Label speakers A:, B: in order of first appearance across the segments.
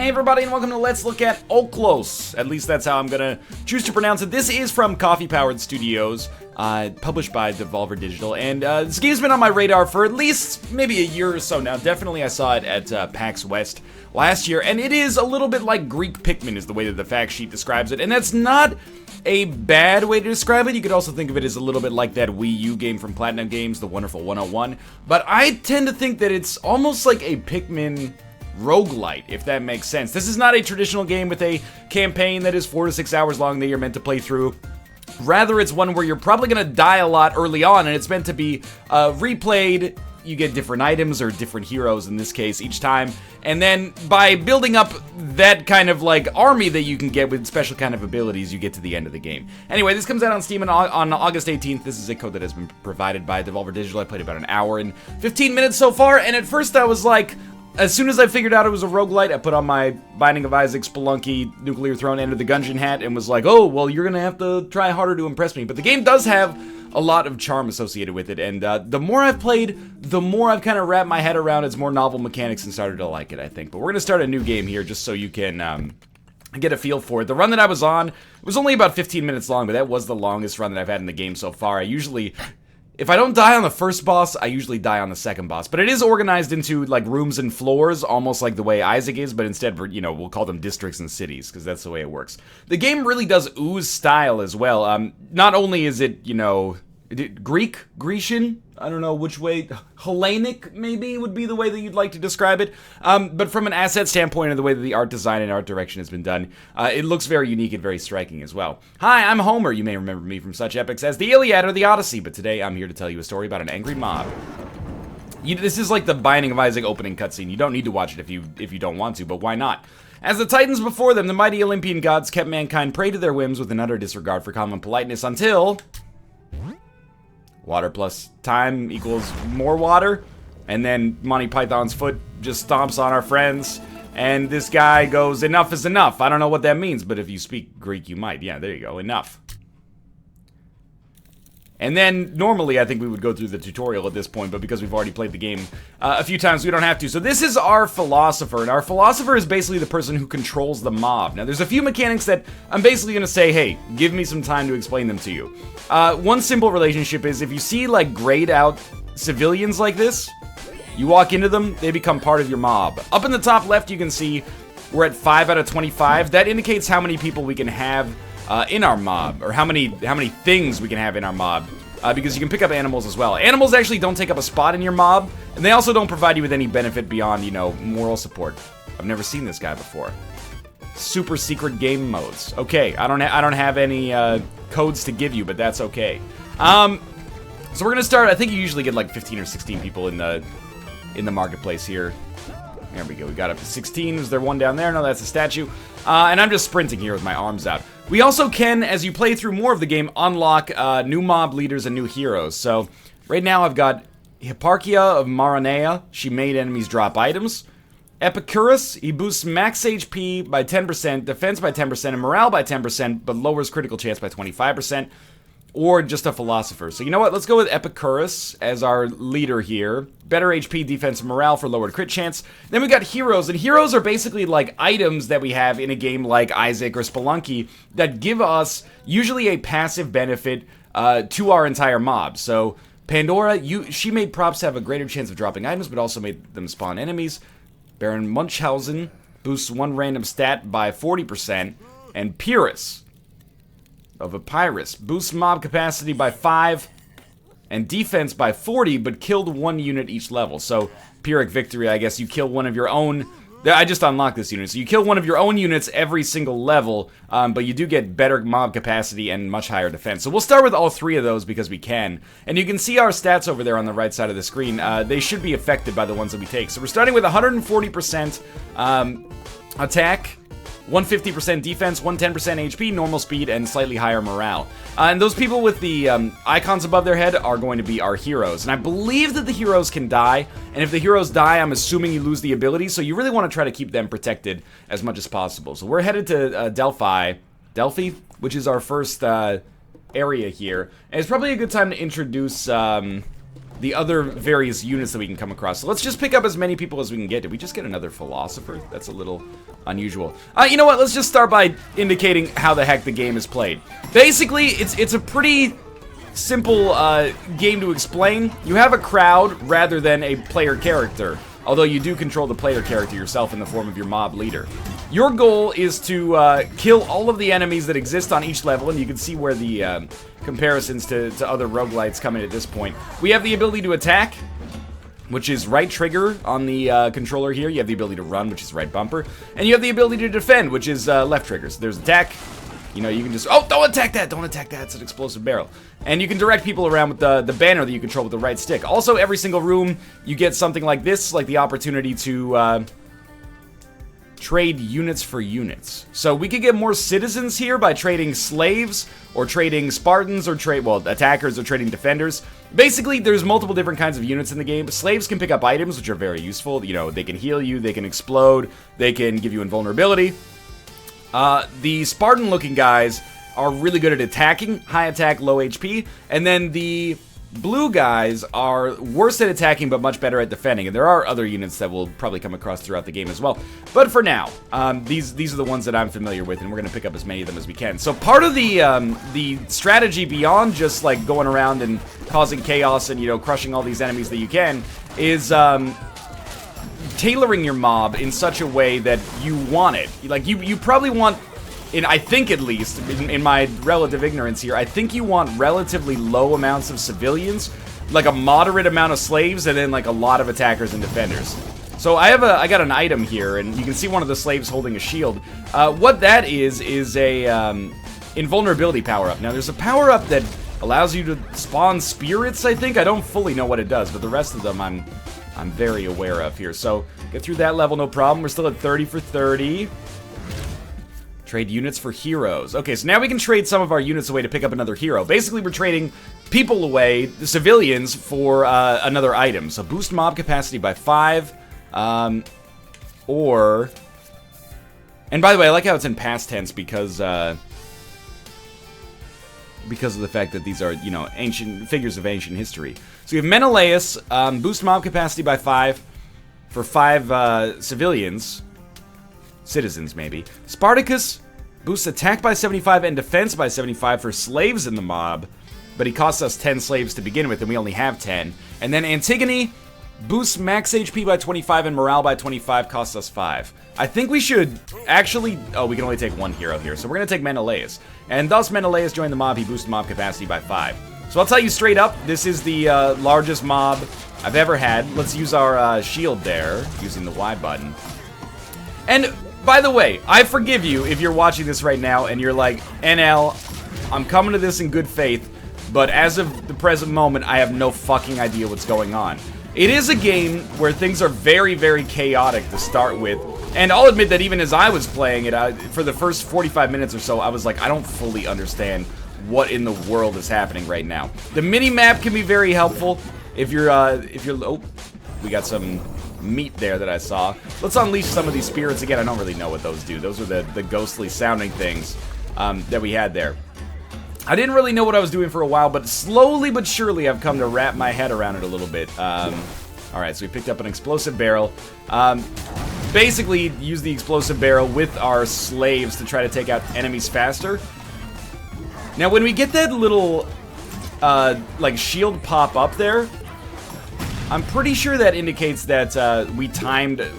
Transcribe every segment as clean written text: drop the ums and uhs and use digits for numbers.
A: Hey everybody, and welcome to Let's Look at Okhlos. At least that's how I'm gonna choose to pronounce it. This is from Coffee Powered Studios, published by Devolver Digital, and this game's been on my radar for at least maybe a year or so now. Definitely I saw it at PAX West last year, and it is a little bit like Greek Pikmin is the way that the fact sheet describes it, and that's not a bad way to describe it. You could also think of it as a little bit like that Wii U game from Platinum Games, The Wonderful 101, but I tend to think that it's almost like a Pikmin roguelite, if that makes sense. This is not a traditional game with a campaign that is 4 to 6 hours long that you're meant to play through. Rather, it's one where you're probably going to die a lot early on, and it's meant to be replayed. You get different items, or different heroes in this case, each time. And then, by building up that kind of, like, army that you can get with special kind of abilities, you get to the end of the game. Anyway, this comes out on Steam on August 18th. This is a code that has been provided by Devolver Digital. I played about an hour and 15 minutes so far, and at first I was like, as soon as I figured out it was a roguelite, I put on my Binding of Isaac, Spelunky, Nuclear Throne, Enter the Gungeon hat, and was like, oh, well, you're gonna have to try harder to impress me. But the game does have a lot of charm associated with it, and the more I've played, the more I've kind of wrapped my head around its more novel mechanics and started to like it, I think. But we're gonna start a new game here, just so you can get a feel for it. The run that I was on, it was only about 15 minutes long, but that was the longest run that I've had in the game so far. I usually, if I don't die on the first boss, I usually die on the second boss. But it is organized into, like, rooms and floors, almost like the way Isaac is, but instead, you know, we'll call them districts and cities, because that's the way it works. The game really does ooze style as well. Not only is it, you know, Grecian? I don't know which way. Hellenic, maybe, would be the way that you'd like to describe it. But from an asset standpoint and the way that the art design and art direction has been done, it looks very unique and very striking as well. Hi, I'm Homer. You may remember me from such epics as the Iliad or the Odyssey, but today I'm here to tell you a story about an angry mob. This is like the Binding of Isaac opening cutscene. You don't need to watch it if you don't want to, but why not? As the titans before them, the mighty Olympian gods kept mankind prey to their whims with an utter disregard for common politeness until water plus time equals more water, and then Monty Python's foot just stomps on our friends, and this guy goes, enough is enough. I don't know what that means, but if you speak Greek, you might. Yeah, there you go, enough. And then, normally, I think we would go through the tutorial at this point, but because we've already played the game a few times, we don't have to. So this is our philosopher, and our philosopher is basically the person who controls the mob. Now, there's a few mechanics that I'm basically going to say, hey, give me some time to explain them to you. One simple relationship is, if you see, like, grayed out civilians like this, you walk into them, they become part of your mob. Up in the top left, you can see we're at 5 out of 25. That indicates how many people we can have in our mob, or how many things we can have in our mob, because you can pick up animals as well. Animals actually don't take up a spot in your mob, and they also don't provide you with any benefit beyond, you know, moral support. I've never seen this guy before. Super secret game modes. Okay, I don't have any codes to give you, but that's okay. So we're gonna start. I think you usually get like 15 or 16 people in the marketplace here. There we go, we got up to 16. Is there one down there? No, that's a statue. And I'm just sprinting here with my arms out. We also can, as you play through more of the game, unlock new mob leaders and new heroes. So, right now I've got Hipparchia of Maronea. She made enemies drop items. Epicurus, he boosts max HP by 10%, defense by 10%, and morale by 10%, but lowers critical chance by 25%. Or just a philosopher. So you know what? Let's go with Epicurus as our leader here. Better HP, defense, and morale for lowered crit chance. Then we got heroes, and heroes are basically like items that we have in a game like Isaac or Spelunky that give us usually a passive benefit to our entire mob. So Pandora, she made props have a greater chance of dropping items, but also made them spawn enemies. Baron Munchausen boosts one random stat by 40%, and Pyrrhus of Epirus boosts mob capacity by 5 and defense by 40, but killed one unit each level. So Pyrrhic Victory, I guess you kill one of your own. I just unlocked this unit, so you kill one of your own units every single level, but you do get better mob capacity and much higher defense. So we'll start with all three of those because we can. And you can see our stats over there on the right side of the screen. They should be affected by the ones that we take. So we're starting with 140% attack, 150% defense, 110% HP, normal speed, and slightly higher morale. And those people with the icons above their head are going to be our heroes. And I believe that the heroes can die, and if the heroes die, I'm assuming you lose the ability, so you really want to try to keep them protected as much as possible. So we're headed to Delphi, which is our first area here. And it's probably a good time to introduce the other various units that we can come across. So let's just pick up as many people as we can get. Did we just get another philosopher? That's a little unusual. You know what? Let's just start by indicating how the heck the game is played. Basically, it's a pretty simple game to explain. You have a crowd rather than a player character, although you do control the player character yourself in the form of your mob leader. Your goal is to kill all of the enemies that exist on each level, and you can see where the comparisons to other roguelites come in at this point. We have the ability to attack, which is right trigger on the controller here. You have the ability to run, which is right bumper. And you have the ability to defend, which is left trigger. So there's attack. You know, you can just... Oh, don't attack that! Don't attack that! It's an explosive barrel. And you can direct people around with the banner that you control with the right stick. Also, every single room, you get something like this, like the opportunity to... trade units for units. So we could get more citizens here by trading slaves, or trading Spartans, or attackers, or trading defenders. Basically, there's multiple different kinds of units in the game. Slaves can pick up items, which are very useful. You know, they can heal you, they can explode, they can give you invulnerability. The Spartan-looking guys are really good at attacking, high attack, low HP, and then the blue guys are worse at attacking but much better at defending, and there are other units that we'll probably come across throughout the game as well. But for now, these are the ones that I'm familiar with, and we're going to pick up as many of them as we can. So part of the strategy beyond just like going around and causing chaos and, you know, crushing all these enemies that you can is tailoring your mob in such a way that you want it. Like you probably want, I think at least, in my relative ignorance here, I think you want relatively low amounts of civilians, like a moderate amount of slaves, and then like a lot of attackers and defenders. So I got an item here, and you can see one of the slaves holding a shield. What that is a invulnerability power-up. Now there's a power-up that allows you to spawn spirits, I think. I don't fully know what it does, but the rest of them I'm very aware of here. So get through that level, no problem. We're still at 30 for 30. Trade units for heroes. Okay, so now we can trade some of our units away to pick up another hero. Basically, we're trading people away, the civilians, for another item. So boost mob capacity by 5, or... And by the way, I like how it's in past tense because of the fact that these are, you know, ancient figures of ancient history. So we have Menelaus, boost mob capacity by 5 for 5 civilians. Citizens, maybe. Spartacus boosts attack by 75 and defense by 75 for slaves in the mob, but he costs us 10 slaves to begin with, and we only have 10. And then Antigone boosts max HP by 25 and morale by 25, costs us 5. I think we should actually... Oh, we can only take one hero here, so we're going to take Menelaus. And thus Menelaus joined the mob, he boosted mob capacity by 5. So I'll tell you straight up, this is the largest mob I've ever had. Let's use our shield there, using the Y button. And... by the way, I forgive you if you're watching this right now and you're like, NL, I'm coming to this in good faith, but as of the present moment, I have no fucking idea what's going on. It is a game where things are very, very chaotic to start with, and I'll admit that even as I was playing it, for the first 45 minutes or so, I was like, I don't fully understand what in the world is happening right now. The mini-map can be very helpful if you're, oh, we got some... meat there that I saw. Let's unleash some of these spirits again. I don't really know what those do. Those are the ghostly sounding things that we had there. I didn't really know what I was doing for a while, but slowly but surely I've come to wrap my head around it a little bit. Alright, so we picked up an explosive barrel. Basically, use the explosive barrel with our slaves to try to take out enemies faster. Now, when we get that little, like, shield pop up there, I'm pretty sure that indicates that we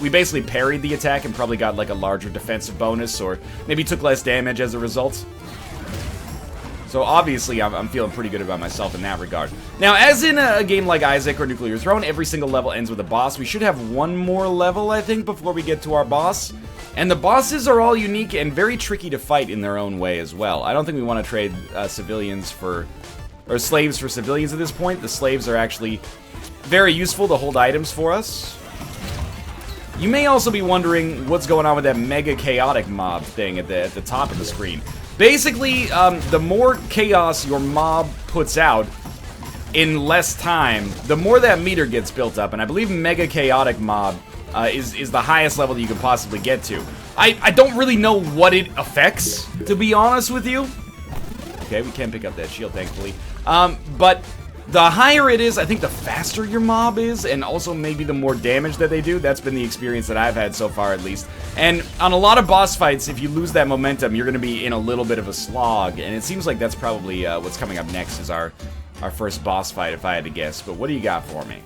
A: basically parried the attack and probably got like a larger defensive bonus, or maybe took less damage as a result. So obviously I'm feeling pretty good about myself in that regard. Now, as in a game like Isaac or Nuclear Throne, every single level ends with a boss. We should have one more level, I think, before we get to our boss. And the bosses are all unique and very tricky to fight in their own way as well. I don't think we want to trade civilians for... or slaves for civilians at this point. The slaves are actually... very useful to hold items for us. You may also be wondering what's going on with that mega chaotic mob thing at the top of the screen. Basically, the more chaos your mob puts out in less time, the more that meter gets built up, and I believe mega chaotic mob is the highest level that you can possibly get to. I don't really know what it affects, to be honest with you. Okay, we can pick up that shield, thankfully. But The higher it is, I think the faster your mob is, and also maybe the more damage that they do. That's been the experience that I've had so far, at least. And on a lot of boss fights, if you lose that momentum, you're going to be in a little bit of a slog, and it seems like that's probably what's coming up next is our first boss fight, if I had to guess. But what do you got for me?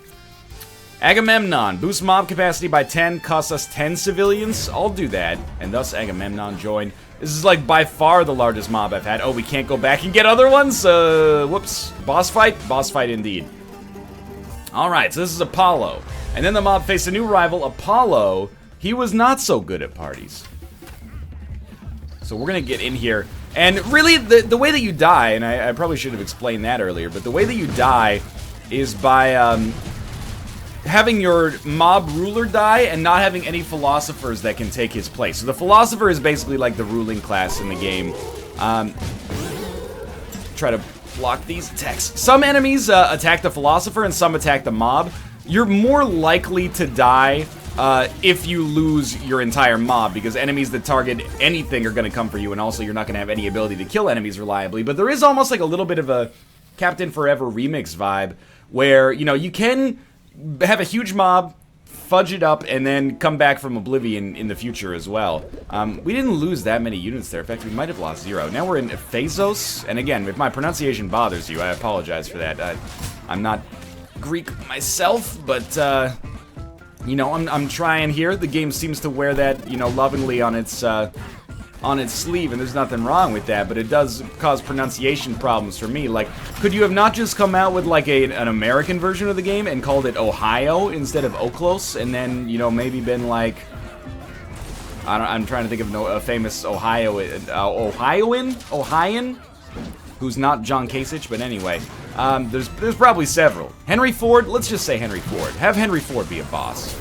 A: Agamemnon. Boost mob capacity by 10, costs us 10 civilians. I'll do that, and thus Agamemnon join. This is like by far the largest mob I've had. Oh, we can't go back and get other ones? Whoops. Boss fight? Boss fight indeed. Alright, so this is Apollo. And then the mob faced a new rival, Apollo. He was not so good at parties. So we're gonna get in here. And really, the way that you die, and I probably should have explained that earlier, but the way that you die is by, having your mob ruler die and not having any philosophers that can take his place. So the philosopher is basically like the ruling class in the game. Try to block these attacks. Some enemies attack the philosopher and some attack the mob. You're more likely to die if you lose your entire mob, because enemies that target anything are going to come for you, and also you're not going to have any ability to kill enemies reliably. But there is almost like a little bit of a Captain Forever remix vibe where, you know, you can have a huge mob, fudge it up, and then come back from oblivion in the future as well. We didn't lose that many units there. In fact, we might have lost 0. Now we're in Ephesos, and again, if my pronunciation bothers you, I apologize for that. I'm not Greek myself, but, you know, I'm trying here. The game seems to wear that, you know, lovingly on its sleeve, and there's nothing wrong with that, but it does cause pronunciation problems for me. Like, could you have not just come out with, like, an American version of the game and called it Ohio instead of Okhlos, and then, you know, maybe been like, I'm trying to think of a famous Ohioan, who's not John Kasich, but anyway, there's probably several. Henry Ford, let's just say Henry Ford. Have Henry Ford be a boss.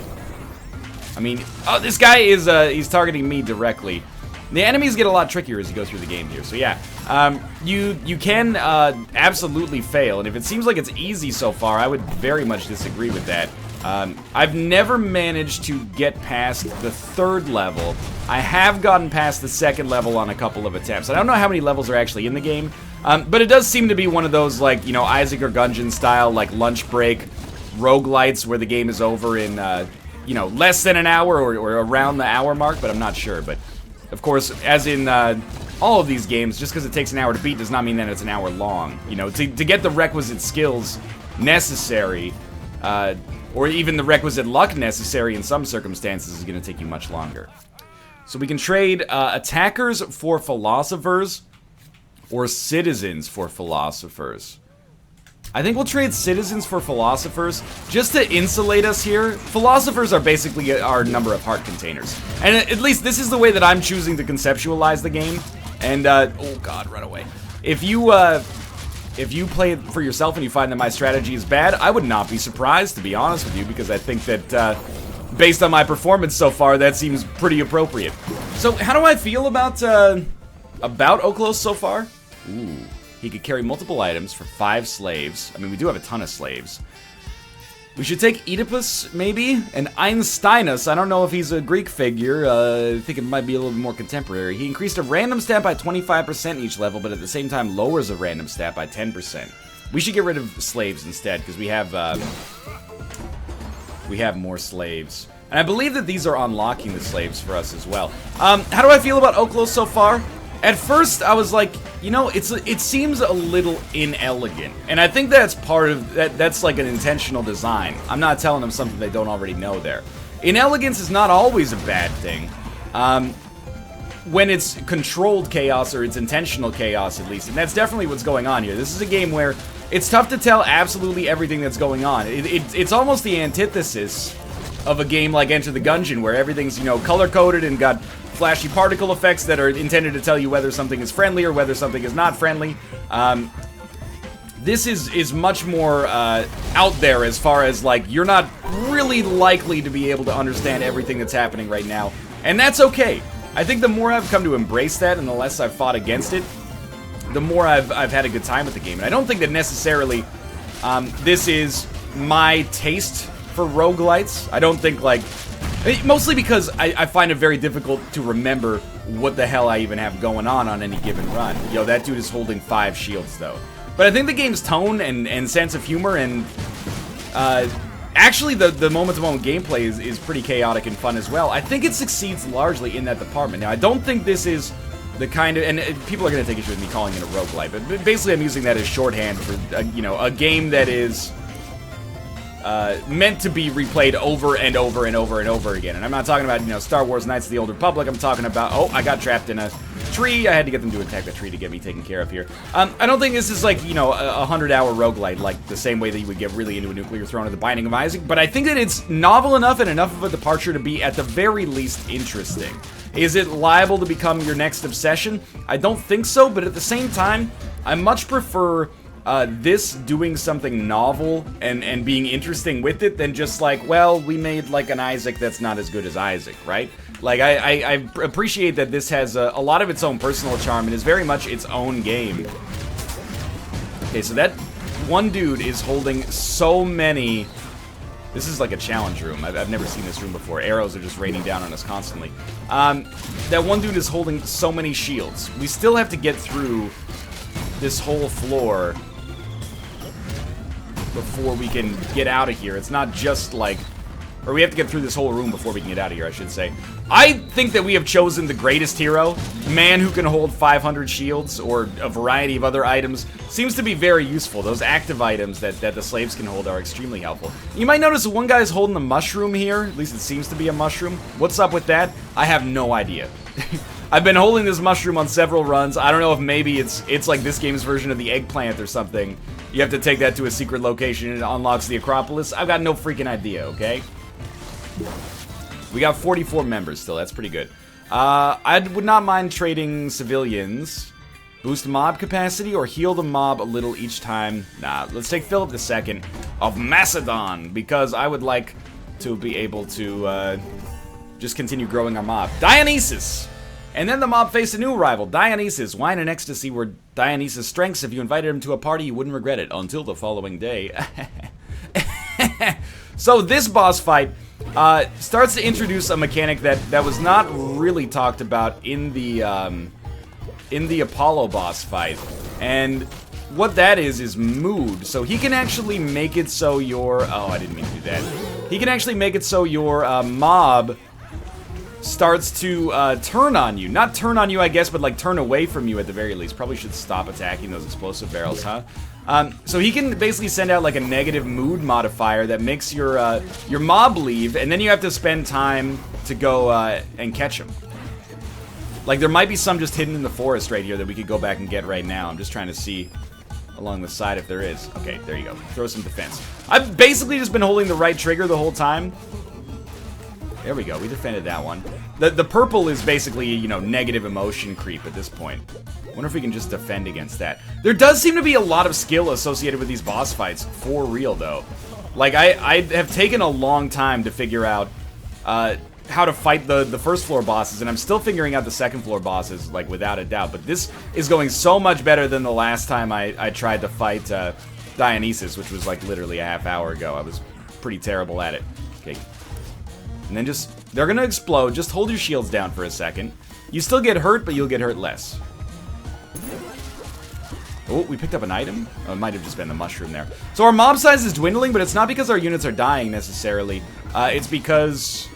A: I mean, oh, this guy is, he's targeting me directly. The enemies get a lot trickier as you go through the game here, so yeah. You can absolutely fail, and if it seems like it's easy so far, I would very much disagree with that. I've never managed to get past the 3rd level. I have gotten past the 2nd level on a couple of attempts. I don't know how many levels are actually in the game, but it does seem to be one of those, like, you know, Isaac or Gungeon style, like, lunch break roguelites where the game is over in, you know, less than an hour or around the hour mark, but I'm not sure, but... Of course, as in all of these games, just because it takes an hour to beat does not mean that it's an hour long. You know, to get the requisite skills necessary, or even the requisite luck necessary in some circumstances is going to take you much longer. So we can trade attackers for philosophers, or citizens for philosophers. I think we'll trade citizens for philosophers, just to insulate us here. Philosophers are basically our number of heart containers. And at least this is the way that I'm choosing to conceptualize the game. And, oh god, run away. If you play it for yourself and you find that my strategy is bad, I would not be surprised, to be honest with you, because I think that, based on my performance so far, that seems pretty appropriate. So, how do I feel about Okhlos so far? Ooh. He could carry multiple items for 5 slaves. I mean, we do have a ton of slaves. We should take Oedipus, maybe? And Einsteinus. I don't know if he's a Greek figure. I think it might be a little bit more contemporary. He increased a random stat by 25% each level, but at the same time lowers a random stat by 10%. We should get rid of slaves instead, because we have more slaves. And I believe that these are unlocking the slaves for us as well. How do I feel about Okhlos so far? At first, I was like, you know, it seems a little inelegant. And I think that's part of, that's like an intentional design. I'm not telling them something they don't already know there. Inelegance is not always a bad thing. When it's controlled chaos, or it's intentional chaos at least. And that's definitely what's going on here. This is a game where it's tough to tell absolutely everything that's going on. It's almost the antithesis of a game like Enter the Gungeon, where everything's, you know, color-coded and got flashy particle effects that are intended to tell you whether something is friendly or whether something is not friendly. This is much more out there as far as, like, you're not really likely to be able to understand everything that's happening right now. And that's okay. I think the more I've come to embrace that and the less I've fought against it, the more I've had a good time with the game. And I don't think that necessarily this is my taste for roguelites. I don't think, like... Mostly because I find it very difficult to remember what the hell I even have going on any given run. Yo, that dude is holding 5 shields, though. But I think the game's tone and sense of humor and actually the moment-to-moment gameplay is pretty chaotic and fun as well. I think it succeeds largely in that department. Now, I don't think this is the kind of, and people are going to take issue with me calling it a roguelite, but basically I'm using that as shorthand for, you know, a game that is meant to be replayed over and over and over and over again. And I'm not talking about, you know, Star Wars Knights of the Old Republic. I'm talking about, oh, I got trapped in a tree. I had to get them to attack the tree to get me taken care of here. I don't think this is like, you know, a 100-hour roguelite, like the same way that you would get really into a Nuclear Throne or The Binding of Isaac, but I think that it's novel enough and enough of a departure to be, at the very least, interesting. Is it liable to become your next obsession? I don't think so, but at the same time, I much prefer this doing something novel and being interesting with it than just like, well, we made like an Isaac that's not as good as Isaac, right? Like, I appreciate that this has a lot of its own personal charm and is very much its own game. Okay, so that one dude is holding so many... This is like a challenge room. I've never seen this room before. Arrows are just raining down on us constantly. That one dude is holding so many shields. We still have to get through this whole floor before we can get out of here. It's not just like... Or we have to get through this whole room before we can get out of here, I should say. I think that we have chosen the greatest hero. Man who can hold 500 shields or a variety of other items seems to be very useful. Those active items that the slaves can hold are extremely helpful. You might notice one guy's holding the mushroom here. At least it seems to be a mushroom. What's up with that? I have no idea. I've been holding this mushroom on several runs. I don't know if maybe it's like this game's version of the eggplant or something. You have to take that to a secret location and it unlocks the Acropolis. I've got no freaking idea, okay? We got 44 members still. That's pretty good. I would not mind trading civilians. Boost mob capacity or heal the mob a little each time. Nah, let's take Philip II of Macedon because I would like to be able to just continue growing our mob. Dionysus! And then the mob faced a new rival, Dionysus. Wine and ecstasy were Dionysus' strengths. If you invited him to a party, you wouldn't regret it until the following day. So this boss fight starts to introduce a mechanic that was not really talked about in the Apollo boss fight. And what that is mood. So he can actually make it so your... Oh, I didn't mean to do that. He can actually make it so your mob starts to turn on you. Not turn on you, I guess, but like turn away from you at the very least. Probably should stop attacking those explosive barrels, huh? So he can basically send out like a negative mood modifier that makes your mob leave, and then you have to spend time to go and catch him. Like there might be some just hidden in the forest right here that we could go back and get right now. I'm just trying to see along the side if there is. Okay, there you go. Throw some defense. I've basically just been holding the right trigger the whole time. There we go, we defended that one. The purple is basically, you know, negative emotion creep at this point. Wonder if we can just defend against that. There does seem to be a lot of skill associated with these boss fights, for real though. Like, I have taken a long time to figure out how to fight the first floor bosses, and I'm still figuring out the second floor bosses, like, without a doubt. But this is going so much better than the last time I tried to fight Dionysus, which was, like, literally a half hour ago. I was pretty terrible at it. Okay. And then just... They're gonna explode. Just hold your shields down for a second. You still get hurt, but you'll get hurt less. Oh, we picked up an item? Oh, it might have just been the mushroom there. So our mob size is dwindling, but it's not because our units are dying, necessarily. It's because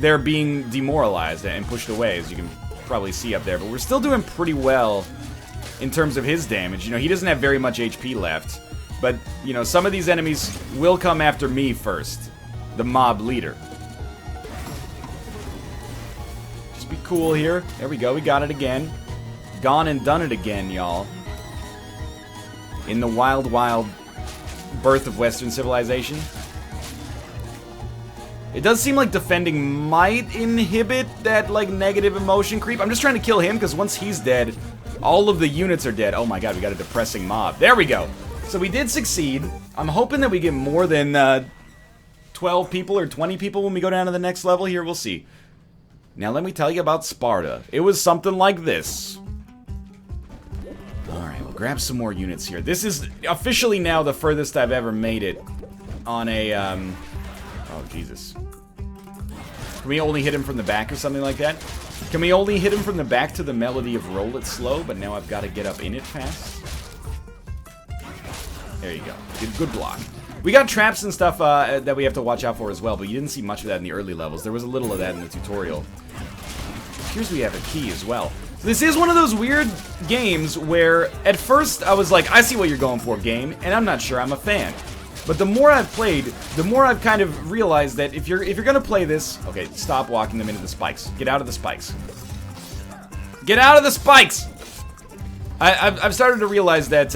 A: they're being demoralized and pushed away, as you can probably see up there. But we're still doing pretty well in terms of his damage. You know, he doesn't have very much HP left. But, you know, some of these enemies will come after me first. The mob leader. Just be cool here. There we go, we got it again. Gone and done it again, y'all. In the wild, wild birth of Western civilization. It does seem like defending might inhibit that, like, negative emotion creep. I'm just trying to kill him, because once he's dead, all of the units are dead. Oh my god, we got a depressing mob. There we go. So we did succeed. I'm hoping that we get more than 12 people or 20 people when we go down to the next level here. We'll see. Now let me tell you about Sparta. It was something like this. Alright, we'll grab some more units here. This is officially now the furthest I've ever made it on a, oh, Jesus. Can we only hit him from the back or something like that? Can we only hit him from the back to the melody of Roll It Slow, but now I've got to get up in it fast? There you go. Good block. We got traps and stuff that we have to watch out for as well, but you didn't see much of that in the early levels. There was a little of that in the tutorial. Here's we have a key as well. So this is one of those weird games where at first I was like, I see what you're going for, game, and I'm not sure I'm a fan. But the more I've played, the more I've kind of realized that if you're gonna play this, okay, stop walking them into the spikes. Get out of the spikes. Get out of the spikes! I've started to realize that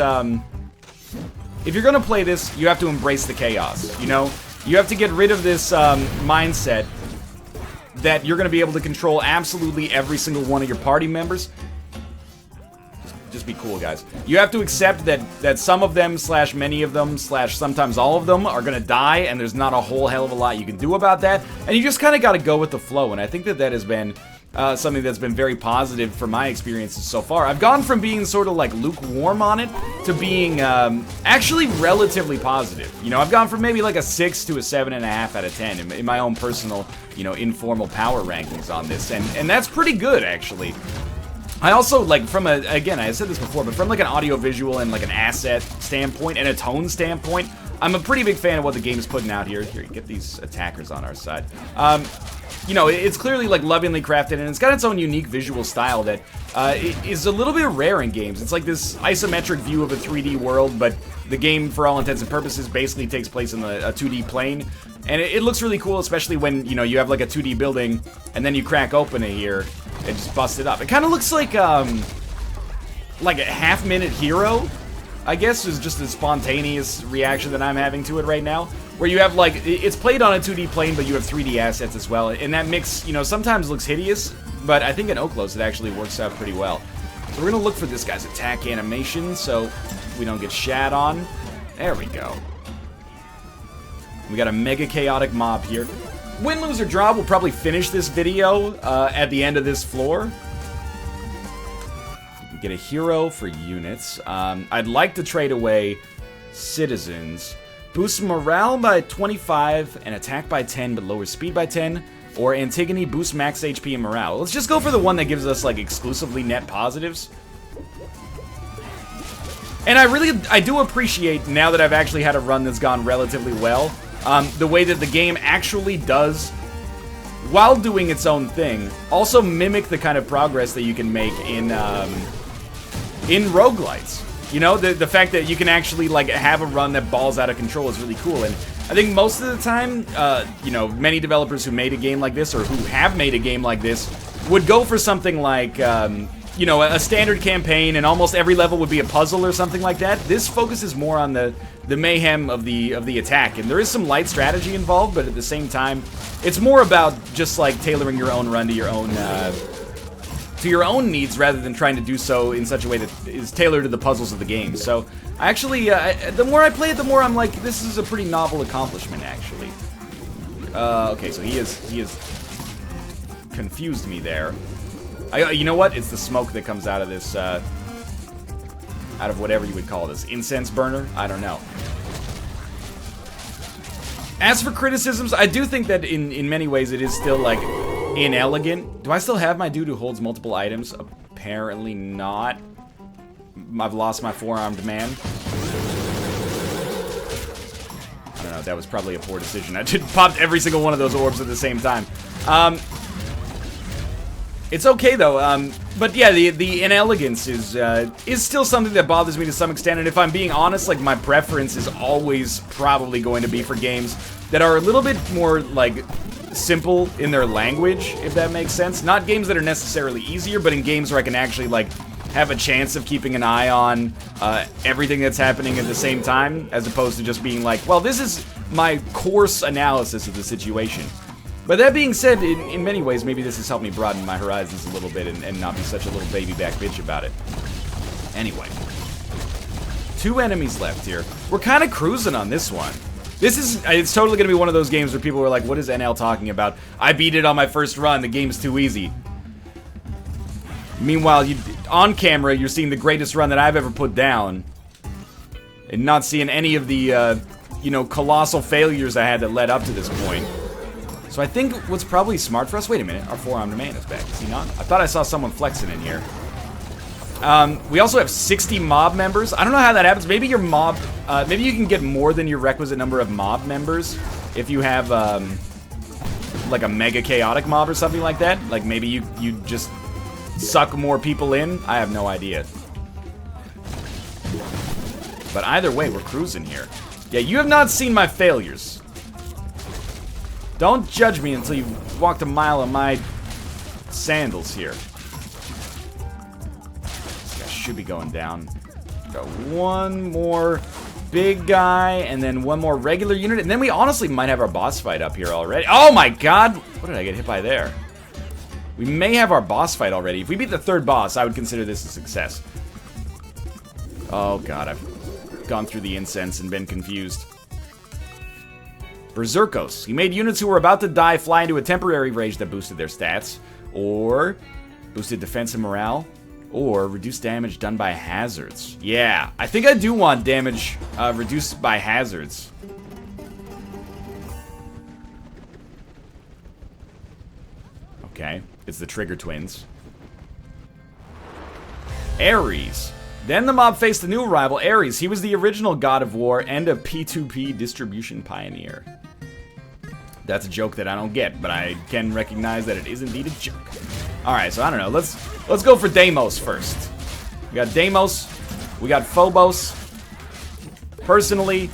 A: if you're gonna play this, you have to embrace the chaos, you know? You have to get rid of this mindset that you're gonna be able to control absolutely every single one of your party members. Just be cool, guys. You have to accept that some of them, slash many of them, slash sometimes all of them are gonna die, and there's not a whole hell of a lot you can do about that, and you just kind of gotta go with the flow, and I think that has been something that's been very positive for my experiences so far. I've gone from being sort of like lukewarm on it to being actually relatively positive. You know, I've gone from maybe like a 6 to a 7.5 out of 10 in my own personal, you know, informal power rankings on this, and that's pretty good, actually. I also, like, from a, again, I said this before, but from like an audio-visual and like an asset standpoint and a tone standpoint, I'm a pretty big fan of what the game's putting out here. Here, get these attackers on our side. You know, it's clearly like lovingly crafted, and it's got its own unique visual style that is a little bit rare in games. It's like this isometric view of a 3D world, but the game, for all intents and purposes, basically takes place in a 2D plane. And it looks really cool, especially when, you know, you have like a 2D building, and then you crack open it here and just bust it up. It kind of looks like a half-minute Hero, I guess, is just a spontaneous reaction that I'm having to it right now. Where you have, like, it's played on a 2D plane, but you have 3D assets as well. And that mix, you know, sometimes looks hideous, but I think in Okhlos it actually works out pretty well. So we're gonna look for this guy's attack animation so we don't get shat on. There we go. We got a mega chaotic mob here. Win, lose, or draw, we'll probably finish this video at the end of this floor. Get a hero for units. I'd like to trade away citizens. Boosts morale by 25 and attack by 10 but lowers speed by 10. Or Antigone boosts max HP and morale. Let's just go for the one that gives us like exclusively net positives. And I do appreciate, now that I've actually had a run that's gone relatively well, the way that the game actually does, while doing its own thing, also mimic the kind of progress that you can make in roguelites. You know, the fact that you can actually, like, have a run that balls out of control is really cool. And I think most of the time, you know, many developers who made a game like this, or who have made a game like this, would go for something like, you know, a standard campaign, and almost every level would be a puzzle or something like that. This focuses more on the mayhem of the attack, and there is some light strategy involved, but at the same time, it's more about just, like, tailoring your own run to your own needs, rather than trying to do so in such a way that is tailored to the puzzles of the game. So, actually, the more I play it, the more I'm like, this is a pretty novel accomplishment, actually. Okay, so he is confused me there. You know what? It's the smoke that comes out of this, out of whatever you would call this. Incense burner? I don't know. As for criticisms, I do think that in many ways it is still, like, inelegant. Do I still have my dude who holds multiple items? Apparently not. I've lost my four-armed man. I don't know, that was probably a poor decision. I just popped every single one of those orbs at the same time. It's okay though, but yeah, the inelegance is still something that bothers me to some extent, and if I'm being honest, like, my preference is always probably going to be for games that are a little bit more, like, simple in their language, if that makes sense. Not games that are necessarily easier, but in games where I can actually, like, have a chance of keeping an eye on everything that's happening at the same time, as opposed to just being like, well, this is my coarse analysis of the situation. But that being said, in many ways, maybe this has helped me broaden my horizons a little bit and not be such a little baby back bitch about it. Anyway. 2 enemies left here. We're kind of cruising on this one. It's totally going to be one of those games where people are like, what is NL talking about? I beat it on my first run, the game's too easy. Meanwhile, on camera, you're seeing the greatest run that I've ever put down. And not seeing any of the, you know, colossal failures I had that led up to this point. So I think what's probably smart for us... Wait a minute, our four-armed man is back, is he not? I thought I saw someone flexing in here. We also have 60 mob members. I don't know how that happens. Maybe your mob, maybe you can get more than your requisite number of mob members if you have, like a mega chaotic mob or something like that. Like maybe you just suck more people in. I have no idea. But either way, we're cruising here. Yeah, you have not seen my failures. Don't judge me until you've walked a mile in my sandals here. This guy should be going down. Got one more big guy, and then one more regular unit, and then we honestly might have our boss fight up here already. Oh my god! What did I get hit by there? We may have our boss fight already. If we beat the third boss, I would consider this a success. Oh god, I've gone through the incense and been confused. Berserkos. He made units who were about to die fly into a temporary rage that boosted their stats, or boosted defense and morale, or reduced damage done by hazards. Yeah, I think I do want damage reduced by hazards. Okay, it's the Trigger Twins. Ares. Then the mob faced a new rival, Ares. He was the original god of war and a P2P distribution pioneer. That's a joke that I don't get, but I can recognize that it is indeed a joke. Alright, so I don't know. Let's go for Deimos first. We got Deimos. We got Phobos. Personally,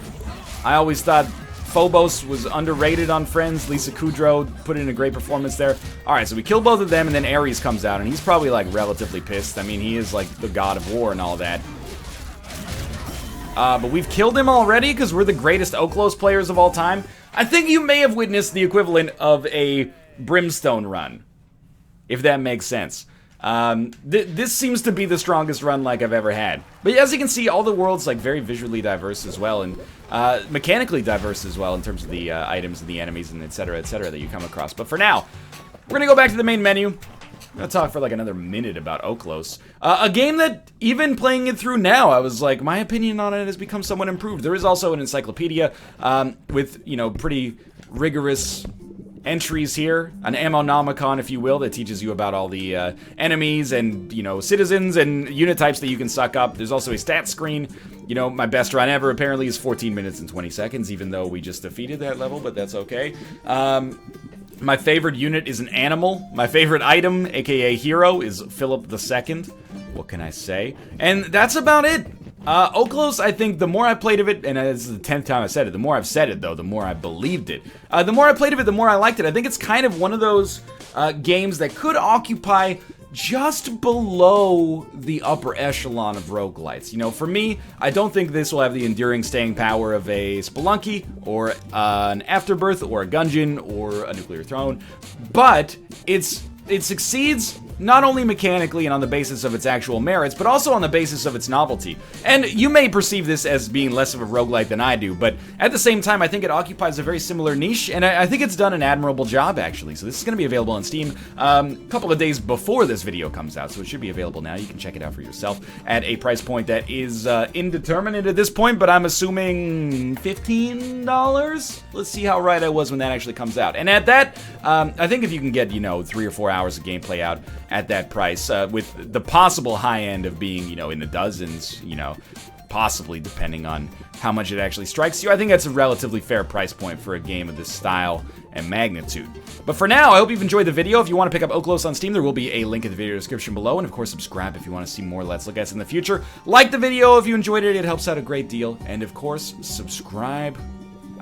A: I always thought Phobos was underrated on Friends. Lisa Kudrow put in a great performance there. Alright, so we kill both of them, and then Ares comes out, and he's probably, like, relatively pissed. I mean, he is, like, the god of war and all that. But we've killed him already, because we're the greatest Okhlos players of all time. I think you may have witnessed the equivalent of a Brimstone run, if that makes sense. This seems to be the strongest run like I've ever had. But as you can see, all the world's like very visually diverse as well, and mechanically diverse as well in terms of the items and the enemies and etc. that you come across. But for now, we're gonna go back to the main menu. I'm gonna talk for like another minute about Okhlos. A game that, even playing it through now, I was like, my opinion on it has become somewhat improved. There is also an encyclopedia with, you know, pretty rigorous entries here, an ammonomicon, if you will, that teaches you about all the enemies and, you know, citizens and unit types that you can suck up. There's also a stat screen. You know, my best run ever apparently is 14 minutes and 20 seconds, even though we just defeated that level, but that's okay. My favorite unit is an animal. My favorite item, aka hero, is Philip II. What can I say? And that's about it. Okhlos, I think the more I played of it, and this is the 10th time I said it, the more I've said it though, the more I believed it. The more I played of it, the more I liked it. I think it's kind of one of those games that could occupy just below the upper echelon of roguelites. You know, for me, I don't think this will have the enduring staying power of a Spelunky, or an Afterbirth, or a Gungeon, or a Nuclear Throne, but it succeeds not only mechanically and on the basis of its actual merits, but also on the basis of its novelty. And you may perceive this as being less of a roguelite than I do, but at the same time, I think it occupies a very similar niche, and I think it's done an admirable job, actually. So this is going to be available on Steam a couple of days before this video comes out, so it should be available now. You can check it out for yourself at a price point that is indeterminate at this point, but I'm assuming $15? Let's see how right I was when that actually comes out. And at that, I think if you can get, you know, 3 or 4 hours of gameplay out at that price, with the possible high end of being, you know, in the dozens, you know, possibly depending on how much it actually strikes you, I think that's a relatively fair price point for a game of this style and magnitude. But for now, I hope you've enjoyed the video. If you want to pick up Okhlos on Steam, there will be a link in the video description below, and of course subscribe if you want to see more Let's Look At's in the future. Like the video if you enjoyed it, it helps out a great deal, and of course, subscribe.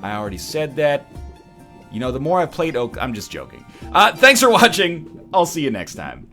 A: I already said that. You know, the more I've played I'm just joking. Thanks for watching. I'll see you next time.